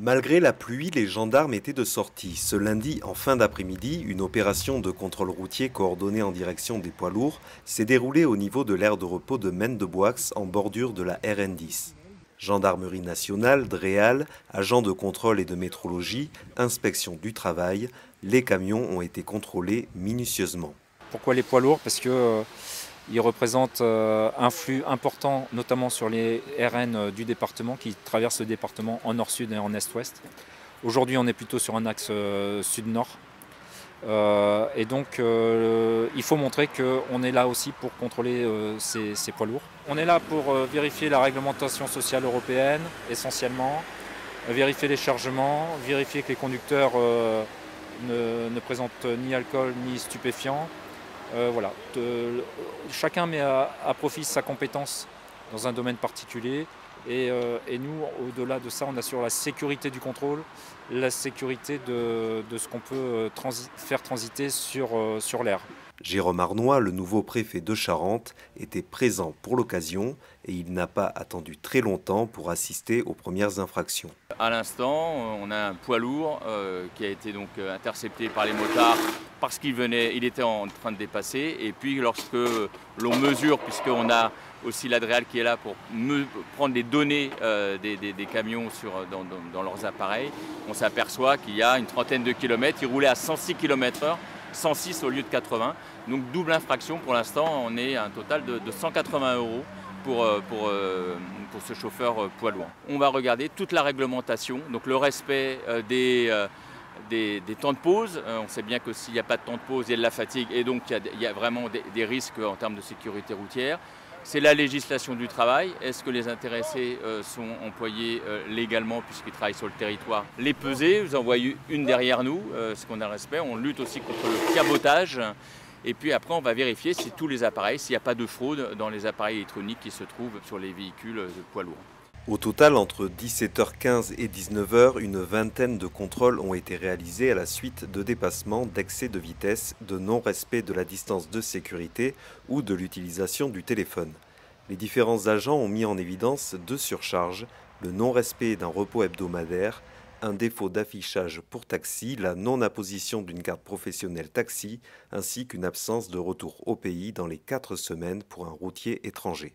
Malgré la pluie, les gendarmes étaient de sortie. Ce lundi, en fin d'après-midi, une opération de contrôle routier coordonnée en direction des poids lourds s'est déroulée au niveau de l'aire de repos de Maine-de-Boix en bordure de la RN10. Gendarmerie nationale, DREAL, agents de contrôle et de métrologie, inspection du travail, les camions ont été contrôlés minutieusement. Pourquoi les poids lourds? Parce que ils représentent un flux important, notamment sur les RN du département, qui traversent le département en nord-sud et en est-ouest. Aujourd'hui, on est plutôt sur un axe sud-nord. Et donc, il faut montrer qu'on est là aussi pour contrôler ces poids lourds. On est là pour vérifier la réglementation sociale européenne, essentiellement, vérifier les chargements, vérifier que les conducteurs ne présentent ni alcool ni stupéfiants. Voilà. Chacun met à profit sa compétence dans un domaine particulier et nous, au-delà de ça, on assure la sécurité du contrôle, la sécurité de ce qu'on peut faire transiter sur l'air. Jérôme Arnois, le nouveau préfet de Charente, était présent pour l'occasion et il n'a pas attendu très longtemps pour assister aux premières infractions. À l'instant, on a un poids lourd qui a été donc intercepté par les motards parce il était en train de dépasser. Et puis lorsque l'on mesure, puisqu'on a aussi la DREAL qui est là pour prendre les données des camions dans leurs appareils, on s'aperçoit qu'il y a une trentaine de kilomètres, il roulait à 106 km/h. 106 au lieu de 80, donc double infraction. Pour l'instant, on est à un total de 180 € pour ce chauffeur poids lourd. On va regarder toute la réglementation, donc le respect des temps de pause. On sait bien que s'il n'y a pas de temps de pause, il y a de la fatigue et donc il y a vraiment des risques en termes de sécurité routière. C'est la législation du travail. Est-ce que les intéressés sont employés légalement puisqu'ils travaillent sur le territoire? Les pesées, vous en voyez une derrière nous, ce qu'on a respect. On lutte aussi contre le cabotage. Et puis après, on va vérifier si tous les appareils, s'il n'y a pas de fraude dans les appareils électroniques qui se trouvent sur les véhicules de poids lourds. Au total, entre 17h15 et 19h, une vingtaine de contrôles ont été réalisés à la suite de dépassements, d'excès de vitesse, de non-respect de la distance de sécurité ou de l'utilisation du téléphone. Les différents agents ont mis en évidence deux surcharges, le non-respect d'un repos hebdomadaire, un défaut d'affichage pour taxi, la non-apposition d'une carte professionnelle taxi, ainsi qu'une absence de retour au pays dans les 4 semaines pour un routier étranger.